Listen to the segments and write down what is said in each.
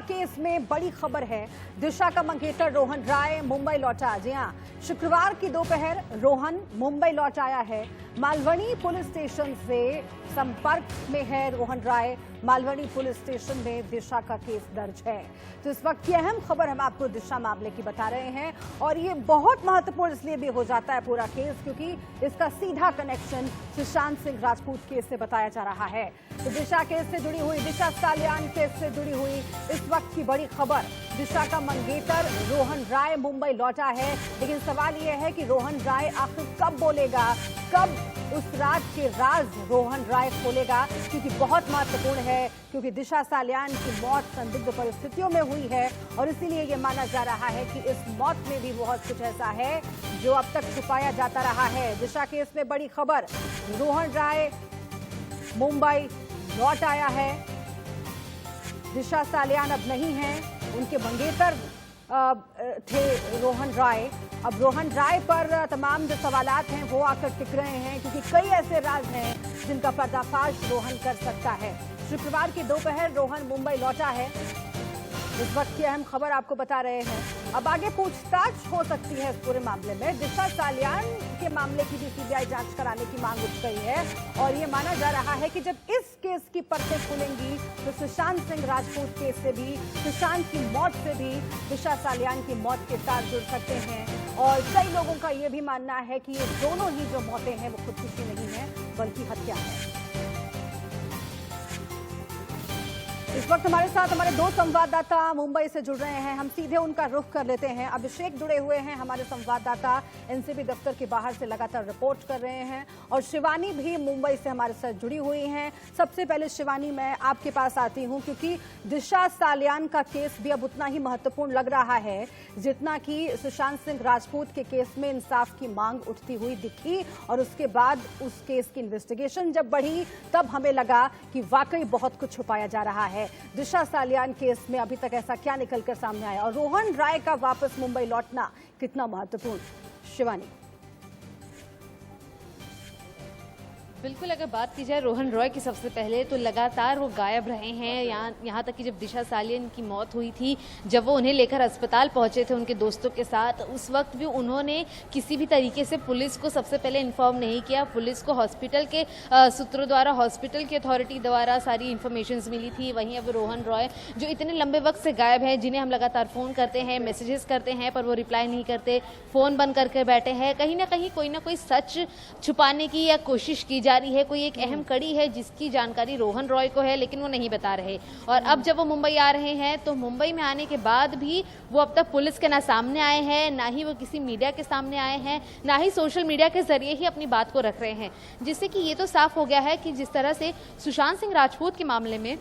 Case में बड़ी खबर है। दिशा का मंगेतर रोहन राय मुंबई लौटा। जी हां, शुक्रवार की दोपहर रोहन मुंबई लौट आया है। मालवनी पुलिस स्टेशन से संपर्क में है रोहन राय। मालवनी पुलिस स्टेशन में दिशा का केस दर्ज है। तो इस वक्त की अहम खबर हम आपको दिशा मामले की बता रहे हैं और ये बहुत महत्वपूर्ण इसलिए भी हो जाता है पूरा केस क्योंकि इसका सीधा कनेक्शन सुशांत सिंह राजपूत केस से बताया जा रहा है। तो दिशा केस से जुड़ी हुई, दिशा सालियान केस से जुड़ी हुई इस वक्त की बड़ी खबर, दिशा का मंगेतर रोहन राय मुंबई लौटा है। लेकिन सवाल यह है कि रोहन राय आखिर कब बोलेगा, कब उस राज के राज रोहन राय खोलेगा, क्योंकि बहुत महत्वपूर्ण है क्योंकि दिशा सालियान की मौत संदिग्ध परिस्थितियों में हुई है और इसीलिए यह माना जा रहा है कि इस मौत में भी बहुत कुछ ऐसा है जो अब तक छुपाया जाता रहा है। दिशा केस में बड़ी खबर, रोहन राय मुंबई लौट आया है। दिशा सालियान अब नहीं है, उनके मंगेतर थे रोहन राय। अब रोहन राय पर तमाम जो सवालात हैं वो आकर टिक रहे हैं क्योंकि कई ऐसे राज हैं जिनका पर्दाफाश रोहन कर सकता है। शुक्रवार की दोपहर रोहन मुंबई लौटा है। इस वक्त की अहम खबर आपको बता रहे हैं। अब आगे पूछताछ हो सकती है इस पूरे मामले में। दिशा सालियान के मामले की भी सीबीआई जांच कराने की मांग उठ गई है और ये माना जा रहा है कि जब इस केस की परतें खुलेंगी तो सुशांत सिंह राजपूत केस से भी, सुशांत की मौत से भी दिशा सालियान की मौत के साथ जुड़ सकते हैं। और कई लोगों का ये भी मानना है कि ये दोनों ही जो मौतें हैं वो खुदकुशी नहीं है बल्कि हत्या है। इस वक्त हमारे साथ हमारे दो संवाददाता मुंबई से जुड़ रहे हैं। हम सीधे उनका रुख कर लेते हैं। अभिषेक जुड़े हुए हैं, हमारे संवाददाता एनसीबी दफ्तर के बाहर से लगातार रिपोर्ट कर रहे हैं और शिवानी भी मुंबई से हमारे साथ जुड़ी हुई हैं। सबसे पहले शिवानी, मैं आपके पास आती हूं क्योंकि दिशा सालियान का केस भी अब उतना ही महत्वपूर्ण लग रहा है जितना कि सुशांत सिंह राजपूत के केस में इंसाफ की मांग उठती हुई दिखी और उसके बाद उस केस की इन्वेस्टिगेशन जब बढ़ी तब हमें लगा कि वाकई बहुत कुछ छुपाया जा रहा है। दिशा सालियान केस में अभी तक ऐसा क्या निकलकर सामने आया और रोहन राय का वापस मुंबई लौटना कितना महत्वपूर्ण? शिवानी। बिल्कुल, अगर बात की जाए रोहन रॉय की सबसे पहले तो लगातार वो गायब रहे हैं। यहाँ तक कि जब दिशा सालियान की मौत हुई थी, जब वो उन्हें लेकर अस्पताल पहुंचे थे उनके दोस्तों के साथ, उस वक्त भी उन्होंने किसी भी तरीके से पुलिस को सबसे पहले इन्फॉर्म नहीं किया। पुलिस को हॉस्पिटल के सूत्रों द्वारा, हॉस्पिटल की अथॉरिटी द्वारा सारी इन्फॉर्मेशन मिली थी। वहीं अब रोहन रॉय जो इतने लंबे वक्त से गायब है, जिन्हें हम लगातार फ़ोन करते हैं, मैसेजेस करते हैं पर वो रिप्लाई नहीं करते, फ़ोन बंद करके बैठे हैं, कहीं ना कहीं कोई ना कोई सच छुपाने की या कोशिश की जारी है। कोई एक अहम कड़ी है जिसकी जानकारी रोहन रॉय को है लेकिन वो नहीं बता रहे। और अब जब वो मुंबई आ रहे हैं तो मुंबई में आने के बाद भी वो अब तक पुलिस के ना सामने आए हैं, ना ही वो किसी मीडिया के सामने आए हैं, ना ही सोशल मीडिया के जरिए ही अपनी बात को रख रहे हैं। जिससे कि ये तो साफ हो गया है कि जिस तरह से सुशांत सिंह राजपूत के मामले में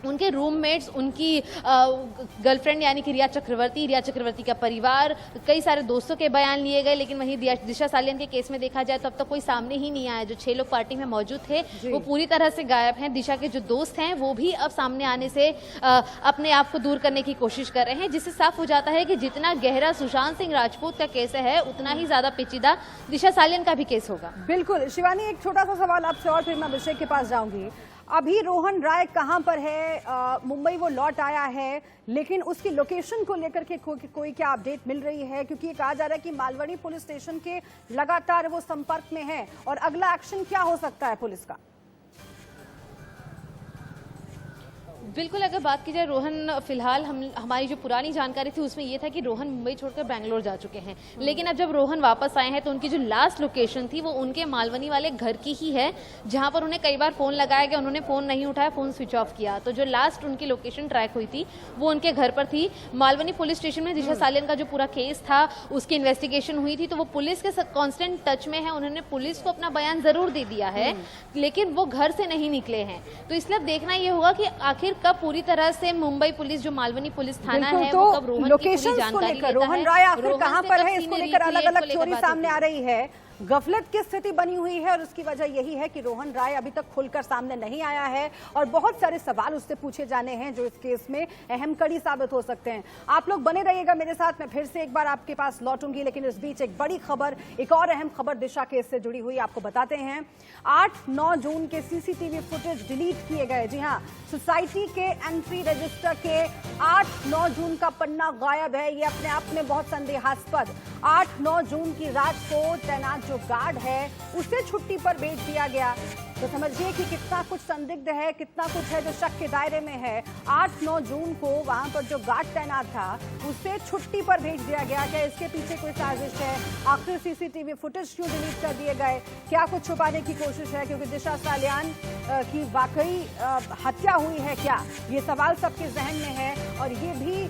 उनके रूममेट्स, उनकी गर्लफ्रेंड यानी कि रिया चक्रवर्ती का परिवार, कई सारे दोस्तों के बयान लिए गए, लेकिन वहीं दिशा सालियान के केस में देखा जाए तो अब तक कोई सामने ही नहीं आया। जो 6 लोग पार्टी में मौजूद थे वो पूरी तरह से गायब हैं। दिशा के जो दोस्त हैं वो भी अब सामने आने से अपने आप को दूर करने की कोशिश कर रहे हैं, जिससे साफ हो जाता है कि जितना गहरा सुशांत सिंह राजपूत का केस है उतना ही ज्यादा पेचीदा दिशा सालियान का भी केस होगा। बिल्कुल शिवानी, एक छोटा सा सवाल आपसे और फिर मैं अभिषेक के पास जाऊंगी। अभी रोहन राय कहां पर है? मुंबई वो लौट आया है लेकिन उसकी लोकेशन को लेकर के कोई क्या अपडेट मिल रही है? क्योंकि ये कहा जा रहा है कि मालवनी पुलिस स्टेशन के लगातार वो संपर्क में है और अगला एक्शन क्या हो सकता है पुलिस का? बिल्कुल, अगर बात की जाए रोहन, फिलहाल हमारी जो पुरानी जानकारी थी उसमें यह था कि रोहन मुंबई छोड़कर बेंगलोर जा चुके हैं। लेकिन अब जब रोहन वापस आए हैं तो उनकी जो लास्ट लोकेशन थी वो उनके मालवनी वाले घर की ही है, जहां पर उन्हें कई बार फोन लगाया गया, उन्होंने फोन नहीं उठाया, फोन स्विच ऑफ किया। तो जो लास्ट उनकी लोकेशन ट्रैक हुई थी वो उनके घर पर थी। मालवनी पुलिस स्टेशन में दिशा सालियान का जो पूरा केस था उसकी इन्वेस्टिगेशन हुई थी, तो वो पुलिस के साथ कॉन्स्टेंट टच में है। उन्होंने पुलिस को अपना बयान जरूर दे दिया है लेकिन वो घर से नहीं निकले हैं। तो इसलिए अब देखना ये होगा कि आखिर कब पूरी तरह से मुंबई पुलिस, जो मालवनी पुलिस थाना है, तो वो कब रोहन की पूरी जानकारी लेता है। रोहन राय आखिर कहां पर है, इसको लेकर अलग अलग थ्योरी सामने आ रही है। गफलत की स्थिति बनी हुई है और उसकी वजह यही है कि रोहन राय अभी तक खुलकर सामने नहीं आया है और बहुत सारे सवाल उससे पूछे जाने हैं जो इस केस में अहम कड़ी साबित हो सकते हैं। आप लोग बने रहिएगा मेरे साथ, मैं फिर से एक बार आपके पास लौटूंगी, लेकिन इस बीच एक बड़ी खबर, एक और अहम खबर दिशा केस से जुड़ी हुई आपको बताते हैं। 8-9 जून के सीसीटीवी फुटेज डिलीट किए गए। जी हां, सोसाइटी के एंट्री रजिस्टर के 8-9 जून का पन्ना गायब है। ये अपने आप में बहुत संदेहास्पद। 8-9 जून की रात को तैनात जो गार्ड है उसे छुट्टी पर भेज दिया गया। तो समझिए कि कितना कुछ संदिग्ध है, कितना कुछ है जो शक के दायरे में है। 8-9 जून को वहां पर जो गार्ड तैनात था उसे छुट्टी पर भेज दिया गया। क्या इसके पीछे कोई साजिश है? आखिर सीसीटीवी फुटेज क्यों डिलीट कर दिए गए? क्या कुछ छुपाने की कोशिश है? क्योंकि दिशा सालियान की वाकई हत्या हुई है क्या? ये सवाल सबके जहन में है और ये भी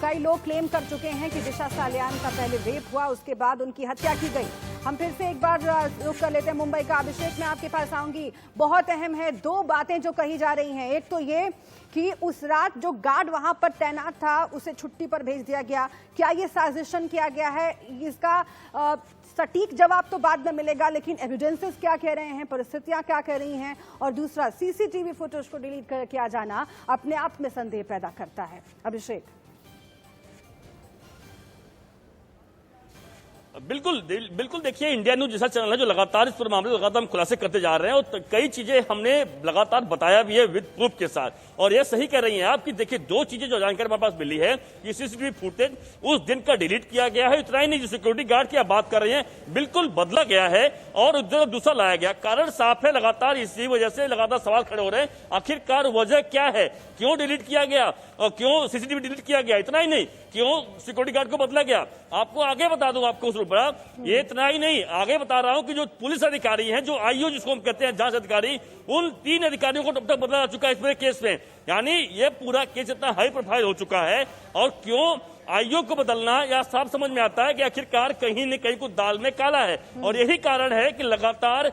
कई लोग क्लेम कर चुके हैं कि दिशा सालियान का पहले रेप हुआ, उसके बाद उनकी हत्या की गई। हम फिर से एक बार रुक कर लेते हैं मुंबई का। अभिषेक, मैं आपके पास आऊंगी। बहुत अहम है, दो बातें जो कही जा रही हैं। एक तो ये कि उस रात जो गार्ड वहां पर तैनात था उसे छुट्टी पर भेज दिया गया। क्या ये साजिशन किया गया है? इसका सटीक जवाब तो बाद में मिलेगा, लेकिन एविडेंसेस क्या कह रहे हैं, परिस्थितियां क्या कह रही हैं? और दूसरा, सीसीटीवी फुटेज को डिलीट किया जाना अपने आप में संदेह पैदा करता है। अभिषेक। बिल्कुल देखिए, इंडिया न्यूज जैसा चैनल है जो लगातार इस पर मामले लगातार हम खुलासे करते जा रहे हैं और कई चीजें हमने लगातार बताया भी है विद प्रूफ के साथ। और ये सही कह रही हैं आप कि देखिए, दो चीजें जो जानकारी हमारे पास मिली है कि सीसीटीवी फुटेज उस दिन का डिलीट किया गया है। इतना ही नहीं, जो सिक्योरिटी गार्ड की आप बात कर रहे हैं बिल्कुल बदला गया है और उधर दूसरा लाया गया। कारण साफ है, लगातार इसी वजह से लगातार सवाल खड़े हो रहे हैं, आखिरकार वजह क्या है, क्यों डिलीट किया गया और क्यों सीसीटीवी डिलीट किया गया। इतना ही नहीं, क्यों सिक्योरिटी गार्ड को बदला गया। आपको आगे बता दूं, आपको उस बड़ा ये इतना ही नहीं, आगे बता रहा हूं कि जो पुलिस अधिकारी हैं, जो आईओ जिसको हम कहते हैं जांच अधिकारी, उन 3 अधिकारियों को अब तक बदला जा चुका है इस पूरे केस में। यानी ये पूरा केस इतना हाई प्रोफाइल हो चुका है। और क्यों आईओ को बदलना, या साफ समझ में आता है कि आखिरकार कहीं न कहीं कुछ दाल में काला है। और यही कारण है कि लगातार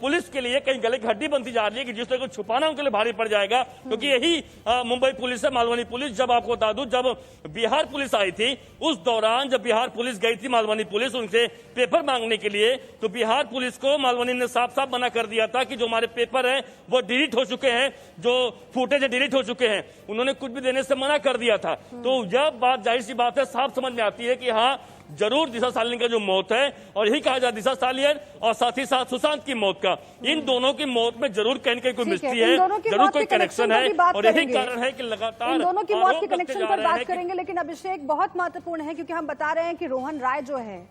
पुलिस के लिए कहीं गले की हड्डी बनती जा रही है कि जिस तरह को छुपाना उनके लिए भारी पड़ जाएगा। क्योंकि यही मुंबई पुलिस है, मालवनी पुलिस। जब आपको बता दूं, जब बिहार पुलिस आई थी उस दौरान, जब बिहार पुलिस गई थी मालवनी पुलिस उनसे पेपर मांगने के लिए, तो बिहार पुलिस को मालवनी ने साफ साफ मना कर दिया था कि जो हमारे पेपर हैं वो डिलीट हो चुके हैं, जो फुटेज डिलीट हो चुके हैं। उन्होंने कुछ भी देने से मना कर दिया था। तो जब बात, जाहिर सी बात है, साफ समझ में आती है कि हाँ जरूर दिशा सालियान का जो मौत है, और यही कहा जाए दिशा सालियान और साथ ही साथ सुशांत की मौत का, इन दोनों की मौत में जरूर कहीं न कहीं कोई मिस्ट्री है, जरूर कोई कनेक्शन है। और यही कारण है कि लगातार इन दोनों की मौत के कनेक्शन पर बात करेंगे। लेकिन अभिषेक, बहुत महत्वपूर्ण है क्योंकि हम बता रहे हैं कि रोहन राय जो है,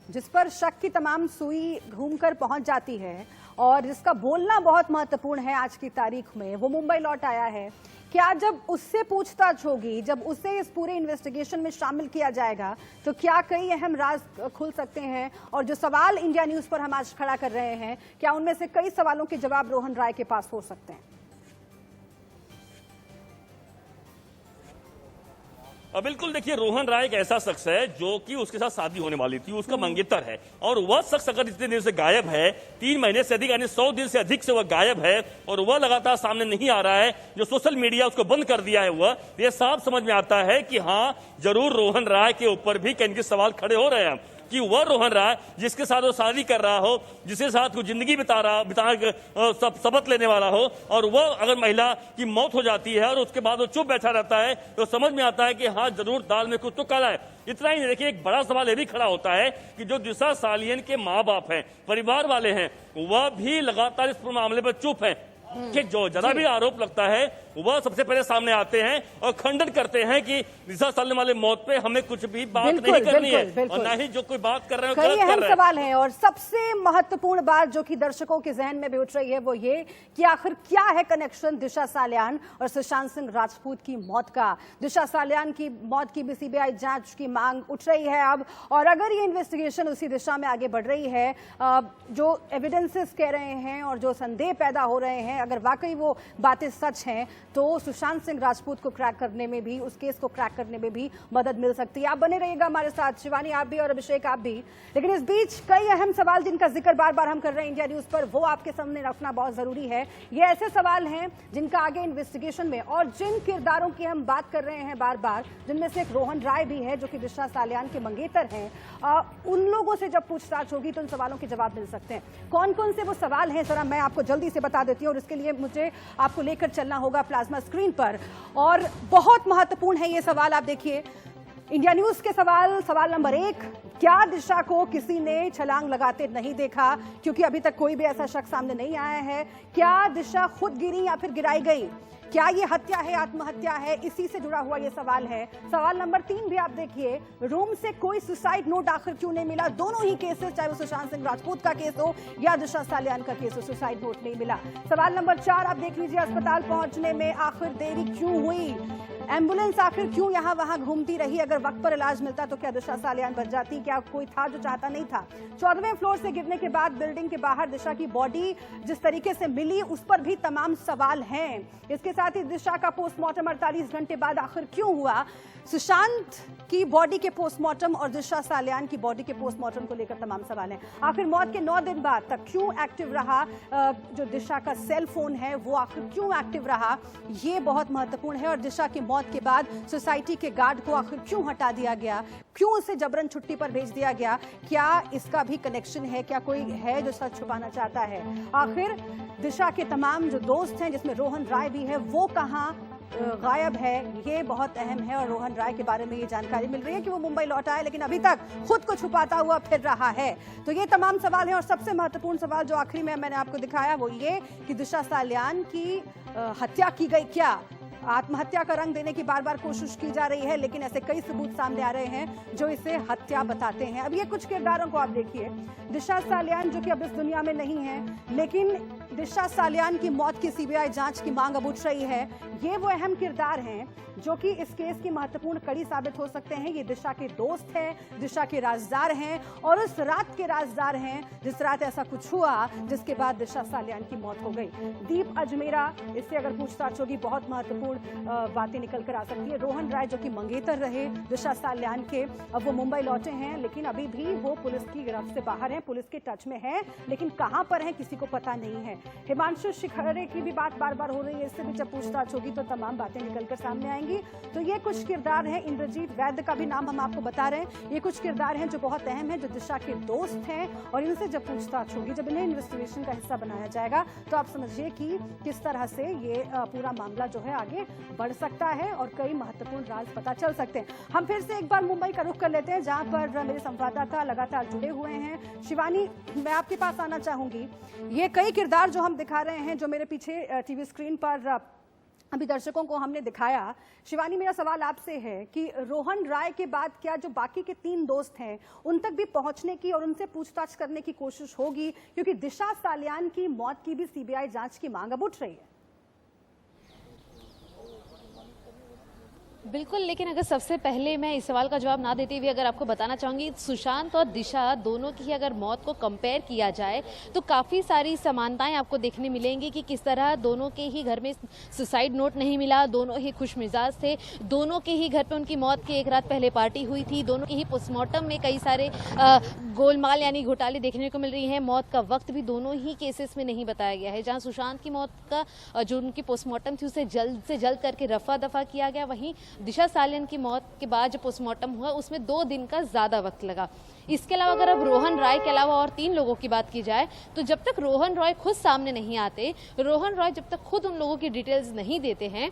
जिस पर शक की तमाम सुई घूमकर पहुंच जाती है और जिसका बोलना बहुत महत्वपूर्ण है आज की तारीख में, वो मुंबई लौट आया है। क्या जब उससे पूछताछ होगी, जब उसे इस पूरे इन्वेस्टिगेशन में शामिल किया जाएगा, तो क्या कई अहम राज खुल सकते हैं? और जो सवाल इंडिया न्यूज पर हम आज खड़ा कर रहे हैं, क्या उनमें से कई सवालों के जवाब रोहन राय के पास हो सकते हैं? बिल्कुल देखिए, रोहन राय एक ऐसा शख्स है जो कि उसके साथ शादी होने वाली थी, उसका मंगेतर है। और वह शख्स अगर इतने दिन से गायब है, 3 महीने से अधिक यानी 100 दिन से अधिक से वह गायब है और वह लगातार सामने नहीं आ रहा है, जो सोशल मीडिया उसको बंद कर दिया है, वह ये साफ समझ में आता है कि हाँ जरूर रोहन राय के ऊपर भी कहीं सवाल खड़े हो रहे हैं कि वह रोहन राय जिसके साथ वो शादी कर रहा हो, जिसके साथ वो जिंदगी बिता शपथ लेने वाला हो, और वह अगर महिला की मौत हो जाती है और उसके बाद वो चुप बैठा रहता है, तो समझ में आता है कि हाँ जरूर दाल में कुछ तो काला है। इतना ही नहीं, देखिए एक बड़ा सवाल यह भी खड़ा होता है कि जो दिशा सालियान के माँ बाप हैं, परिवार वाले हैं, वह भी लगातार इस मामले पर चुप है कि जो जरा भी आरोप लगता है वह सबसे पहले सामने आते हैं और खंडन करते हैं कि दिशा सालियान वाले मौत पे हमें कुछ भी बात नहीं करनी है, और ना ही जो कोई बात कर रहे हैं कई अहम सवाल हैं। और सबसे महत्वपूर्ण बात जो कि दर्शकों के जहन में भी उठ रही है वो ये कि आखिर क्या है कनेक्शन दिशा सालियान और सुशांत सिंह राजपूत की मौत का। दिशा सालियान की मौत की भी सीबीआई जांच की मांग उठ रही है अब, और अगर ये इन्वेस्टिगेशन उसी दिशा में आगे बढ़ रही है, जो एविडेंसेस कह रहे हैं और जो संदेह पैदा हो रहे हैं, अगर वाकई वो बातें सच हैं, तो सुशांत सिंह राजपूत को क्रैक करने में भी, उस केस को क्रैक करने में भी मदद मिल सकती है। आप बने रहिएगा हमारे साथ, शिवानी आप भी और अभिषेक आप भी। लेकिन इस बीच कई अहम सवाल जिनका जिक्र बार बार हम कर रहे हैं इंडिया न्यूज पर, वो आपके सामने रखना बहुत जरूरी है। ये ऐसे सवाल हैं जिनका आगे इन्वेस्टिगेशन में, और जिन किरदारों की हम बात कर रहे हैं बार बार, जिनमें से एक रोहन राय भी है जो कि दिशा सालियान के मंगेतर हैं, उन लोगों से जब पूछताछ होगी तो उन सवालों के जवाब मिल सकते हैं। कौन कौन से वो सवाल हैं जरा मैं आपको जल्दी से बता देती हूँ, और इसके लिए मुझे आपको लेकर चलना होगा प्लाज्मा स्क्रीन पर। और बहुत महत्वपूर्ण है ये सवाल, आप देखिए इंडिया न्यूज के सवाल नंबर 1, क्या दिशा को किसी ने छलांग लगाते नहीं देखा? क्योंकि अभी तक कोई भी ऐसा शख्स सामने नहीं आया है। क्या दिशा खुद गिरी या फिर गिराई गई? क्या ये हत्या है, आत्महत्या है? इसी से जुड़ा हुआ ये सवाल है। सवाल नंबर 3 भी आप देखिए, रूम से कोई सुसाइड नोट आखिर क्यों नहीं मिला? दोनों ही केसेस, चाहे वो सुशांत सिंह राजपूत का केस हो या दिशा सालियान का केस हो, सुसाइड नोट नहीं मिला। सवाल नंबर 4 आप देख लीजिए, अस्पताल पहुंचने में आखिर देरी क्यों हुई? एम्बुलेंस आखिर क्यों यहाँ वहां घूमती रही? अगर वक्त पर इलाज मिलता तो क्या दिशा सालियान बच जाती? क्या कोई था जो चाहता नहीं था? 14वें फ्लोर से गिरने के बाद बिल्डिंग के बाहर दिशा की बॉडी जिस तरीके से मिली, उस पर भी तमाम सवाल हैं। इसके साथ ही दिशा का पोस्टमार्टम 48 घंटे बाद आखिर क्यों हुआ? सुशांत की बॉडी के पोस्टमार्टम और दिशा सालियान की बॉडी के पोस्टमार्टम को लेकर तमाम सवाल हैं। आखिर मौत के 9 दिन बाद तक क्यों एक्टिव रहा जो दिशा का सेल फोन है, वो आखिर क्यों एक्टिव रहा? ये बहुत महत्वपूर्ण है। और दिशा की मौत के बाद सोसाइटी के गार्ड को आखिर क्यों हटा दिया गया? क्यों उसे जबरन छुट्टी पर भेज दिया गया? क्या इसका भी कनेक्शन है? क्या कोई है जो सच छुपाना चाहता है? आखिर दिशा के तमाम जो दोस्त हैं, जिसमें रोहन राय भी है, वो कहाँ गायब है? ये बहुत अहम है। और रोहन राय के बारे में ये जानकारी मिल रही है कि वो मुंबई लौटा है, लेकिन अभी तक खुद को छुपाता हुआ फिर रहा है। तो ये तमाम सवाल हैं। और सबसे महत्वपूर्ण सवाल जो आखिरी में मैंने आपको दिखाया वो ये कि दिशा सालियान की हत्या की गई क्या? आत्महत्या का रंग देने की बार बार कोशिश की जा रही है, लेकिन ऐसे कई सबूत सामने आ रहे हैं जो इसे हत्या बताते हैं। अब ये कुछ किरदारों को आप देखिए। दिशा सालियान जो कि अब इस दुनिया में नहीं है, लेकिन दिशा सालियान की मौत की सीबीआई जांच की मांग अब उठ रही है। ये वो अहम किरदार हैं जो कि इस केस की महत्वपूर्ण कड़ी साबित हो सकते हैं। ये दिशा के दोस्त हैं, दिशा के राजदार हैं, और उस रात के राजदार हैं जिस रात ऐसा कुछ हुआ जिसके बाद दिशा सालियान की मौत हो गई। दीप अजमेरा, इससे अगर पूछताछ होगी बहुत महत्वपूर्ण बातें निकल कर आ सकती है। रोहन राय जो कि मंगेतर रहे दिशा सालियान के, अब वो मुंबई लौटे हैं, लेकिन अभी भी वो पुलिस की गिरफ्त से बाहर हैं, पुलिस के टच में है, लेकिन कहां पर है किसी को पता नहीं है। हिमांशु शिखरे की भी बात बार बार हो रही है, इससे भी जब पूछताछ होगी तो तमाम बातें निकलकर सामने आएंगी। तो ये कुछ किरदार हैं। इंद्रजीत वैद्य का भी नाम हम आपको बता रहे हैं। ये कुछ किरदार हैं जो बहुत अहम हैं, जो दिशा के दोस्त हैं, और इनसे जब पूछताछ होगी, जब इन्हें इन्वेस्टिगेशन का हिस्सा बनाया जाएगा, तो आप समझिए कि किस तरह से ये पूरा मामला जो है आगे बढ़ सकता है और कई महत्वपूर्ण राज पता चल सकते हैं। हम फिर से एक बार मुंबई का रुख कर लेते हैं, जहां पर मेरे संवाददाता लगातार जुड़े हुए हैं। शिवानी, मैं आपके पास आना चाहूंगी। ये कई किरदार जो हम दिखा रहे हैं, जो मेरे पीछे टीवी स्क्रीन पर अभी दर्शकों को हमने दिखाया। शिवानी, मेरा सवाल आपसे है कि रोहन राय के बाद क्या जो बाकी के 3 दोस्त हैं उन तक भी पहुंचने की और उनसे पूछताछ करने की कोशिश होगी? क्योंकि दिशा सालियान की मौत की भी सीबीआई जांच की मांग अब उठ रही है। बिल्कुल, लेकिन अगर सबसे पहले मैं इस सवाल का जवाब ना देते हुए अगर आपको बताना चाहूँगी, सुशांत और दिशा दोनों की अगर मौत को कंपेयर किया जाए तो काफ़ी सारी समानताएं आपको देखने मिलेंगी कि किस तरह दोनों के ही घर में सुसाइड नोट नहीं मिला, दोनों ही खुश मिजाज थे, दोनों के ही घर पे उनकी मौत की एक रात पहले पार्टी हुई थी, दोनों के ही पोस्टमार्टम में कई सारे गोलमाल यानी घोटाले देखने को मिल रही हैं। मौत का वक्त भी दोनों ही केसेस में नहीं बताया गया है। जहाँ सुशांत की मौत का जो उनकी पोस्टमार्टम थी उसे जल्द से जल्द करके रफा दफा किया गया, वहीं दिशा सालियान की मौत के बाद जो पोस्टमार्टम हुआ उसमें 2 दिन का ज्यादा वक्त लगा। इसके अलावा अगर अब रोहन राय के अलावा और 3 लोगों की बात की जाए तो जब तक रोहन रॉय खुद सामने नहीं आते, रोहन रॉय जब तक खुद उन लोगों की डिटेल्स नहीं देते हैं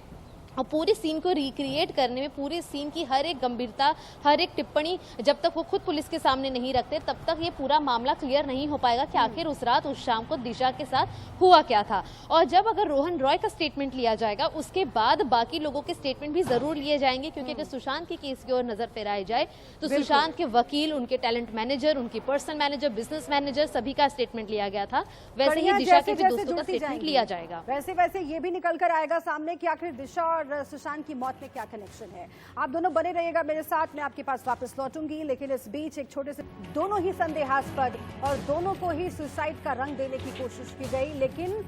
और पूरी सीन को रिक्रिएट करने में, पूरी सीन की हर एक गंभीरता, हर एक टिप्पणी जब तक वो खुद पुलिस के सामने नहीं रखते, तब तक ये पूरा मामला क्लियर नहीं हो पाएगा कि आखिर उस रात उस शाम को दिशा के साथ हुआ क्या था। और जब अगर रोहन रॉय का स्टेटमेंट लिया जाएगा उसके बाद बाकी लोगों के स्टेटमेंट भी जरूर लिए जाएंगे, क्योंकि अगर सुशांत की केस की ओर नजर फेराई जाए तो सुशांत के वकील, उनके टैलेंट मैनेजर, उनकी पर्सनल मैनेजर, बिजनेस मैनेजर, सभी का स्टेटमेंट लिया गया था। वैसे ही दिशा के भी दोस्तों का स्टेटमेंट लिया जाएगा। वैसे ये भी निकल कर आएगा सामने कि आखिर दिशा और और सुशांत की मौत में क्या कनेक्शन है। आप दोनों बने रहिएगा मेरे साथ, मैं आपके पास वापस लौटूंगी। लेकिन इस बीच एक छोटे से, दोनों ही संदेहास्पद और दोनों को ही सुसाइड का रंग देने की कोशिश की गई, लेकिन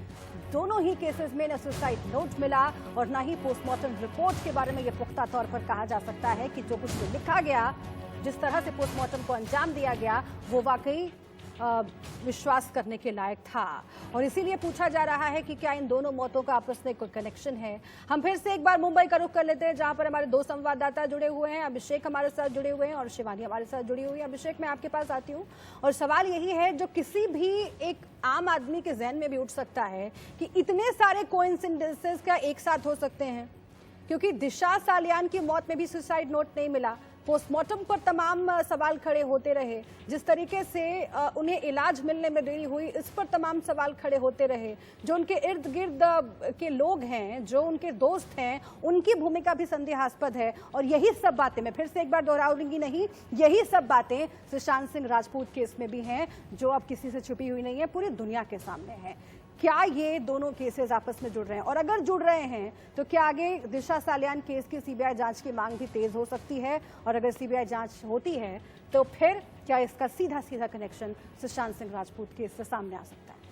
दोनों ही केसेस में न सुसाइड नोट मिला और न ही पोस्टमार्टम रिपोर्ट के बारे में यह पुख्ता तौर पर कहा जा सकता है कि जो कुछ भी लिखा गया, जिस तरह से पोस्टमार्टम को अंजाम दिया गया, वो वाकई विश्वास करने के लायक था। और इसीलिए पूछा जा रहा है कि क्या इन दोनों मौतों का आपस में कोई कनेक्शन है। हम फिर से एक बार मुंबई का रुख कर लेते हैं, जहां पर हमारे दो संवाददाता जुड़े हुए हैं। अभिषेक हमारे साथ जुड़े हुए हैं और शिवानी हमारे साथ जुड़ी हुई है। अभिषेक, मैं आपके पास आती हूँ और सवाल यही है जो किसी भी एक आम आदमी के जहन में भी उठ सकता है कि इतने सारे कोइंसिडेंसेस क्या एक साथ हो सकते हैं, क्योंकि दिशा सालियान की मौत में भी सुसाइड नोट नहीं मिला। पोस्टमार्टम पर तमाम सवाल खड़े होते रहे, जिस तरीके से उन्हें इलाज मिलने में देरी हुई, इस पर तमाम सवाल खड़े होते रहे। जो उनके इर्द गिर्द के लोग हैं, जो उनके दोस्त हैं, उनकी भूमिका भी संदेहास्पद है। और यही सब बातें, मैं फिर से एक बार दोहराऊंगी नहीं, यही सब बातें सुशांत सिंह राजपूत केस में भी हैं, जो अब किसी से छुपी हुई नहीं है, पूरी दुनिया के सामने है। क्या ये दोनों केसेस आपस में जुड़ रहे हैं, और अगर जुड़ रहे हैं तो क्या आगे दिशा सालियान केस की सीबीआई जांच की मांग भी तेज हो सकती है? और अगर सीबीआई जांच होती है तो फिर क्या इसका सीधा सीधा कनेक्शन सुशांत सिंह राजपूत केस से सामने आ सकता है?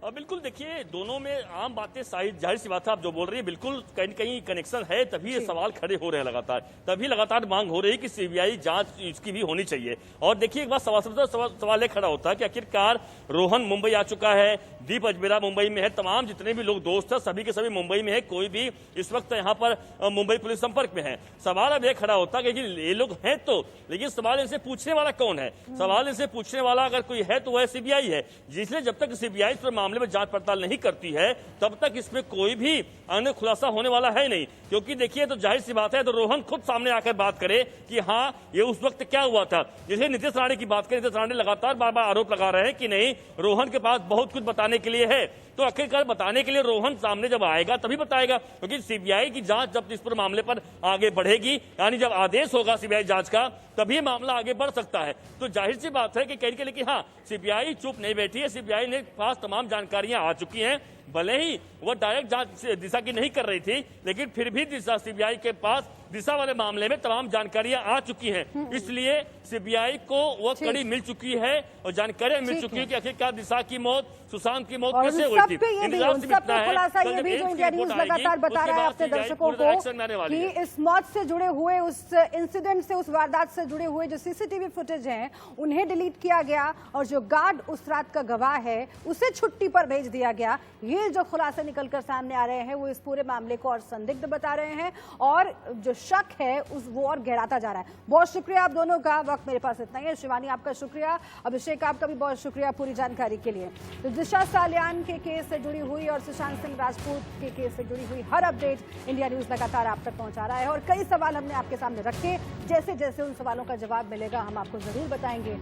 बिल्कुल, देखिए दोनों में आम बातें जाहिर सी बात है, आप जो बोल रही है बिल्कुल कहीं कहीं कनेक्शन है, तभी ये सवाल खड़े हो रहे हैं लगातार, तभी लगातार मांग हो रही है कि सीबीआई जांच इसकी भी होनी चाहिए। और देखिए एक बात सवाल ये खड़ा होता है कि आखिरकार रोहन मुंबई आ चुका है, दीप अजमेरा मुंबई में है, तमाम जितने भी लोग दोस्त हैं सभी के सभी मुंबई में है, कोई भी इस वक्त यहाँ पर मुंबई पुलिस संपर्क में है। सवाल अब यह खड़ा होता है कि ये लोग हैं तो, लेकिन सवाल इनसे पूछने वाला कौन है? सवाल इनसे पूछने वाला अगर कोई है तो वह सीबीआई है, जिसलिए जब तक सीबीआई इस मामले में जांच पड़ताल नहीं करती है तब तक इसमें कोई भी अन्य खुलासा होने वाला है नहीं। क्योंकि देखिए तो जाहिर सी बात है, तो रोहन खुद सामने आकर बात करे कि हाँ ये उस वक्त क्या हुआ था। जैसे नीतीश राणे की बात करें, नीतीश राणे लगातार बार बार आरोप लगा रहे हैं कि नहीं रोहन के पास बहुत कुछ बताने के लिए है, तो आखिरकार बताने के लिए रोहन सामने जब आएगा तभी बताएगा, क्योंकि सीबीआई की जांच जब इस पर मामले पर आगे बढ़ेगी, यानी जब आदेश होगा सीबीआई जांच का, तभी मामला आगे बढ़ सकता है। तो जाहिर सी बात है कि कहीं के लिए कि हाँ सीबीआई चुप नहीं बैठी है, सीबीआई ने पास तमाम जानकारियां आ चुकी हैं। भले ही वो डायरेक्ट जांच दिशा की नहीं कर रही थी, लेकिन फिर भी दिशा सीबीआई के पास दिशा वाले मामले में तमाम जानकारियां आ चुकी हैं, इसलिए सीबीआई को वो कड़ी मिल चुकी है और जानकारियां मिल चुकी है कि आखिरकार दिशा की मौत, सुशांत की मौत कैसे हुई थी। खुलासा ये भी जो इंडिया न्यूज लगातार बता रहा है अपने दर्शकों को कि इस मौत से जुड़े हुए, उस इंसिडेंट से, उस वारदात से जुड़े हुए जो सीसीटीवी फुटेज हैं उन्हें डिलीट किया गया, और जो गार्ड उस रात का गवाह है उसे छुट्टी पर भेज दिया गया। ये जो खुलासे निकलकर सामने आ रहे हैं वो इस पूरे मामले को और संदिग्ध बता रहे हैं, और जो शक है वो और गहराता जा रहा है। बहुत शुक्रिया आप दोनों का, वक्त मेरे पास इतना ही है। शिवानी आपका शुक्रिया, अभिषेक आपका भी बहुत शुक्रिया पूरी जानकारी के लिए। तो दिशा सालियान के केस से जुड़ी हुई और सुशांत सिंह राजपूत के केस से जुड़ी हुई हर अपडेट इंडिया न्यूज लगातार आप तक पहुंचा रहा है, और कई सवाल हमने आपके सामने रखे। जैसे जैसे उन सवालों का जवाब मिलेगा हम आपको जरूर बताएंगे।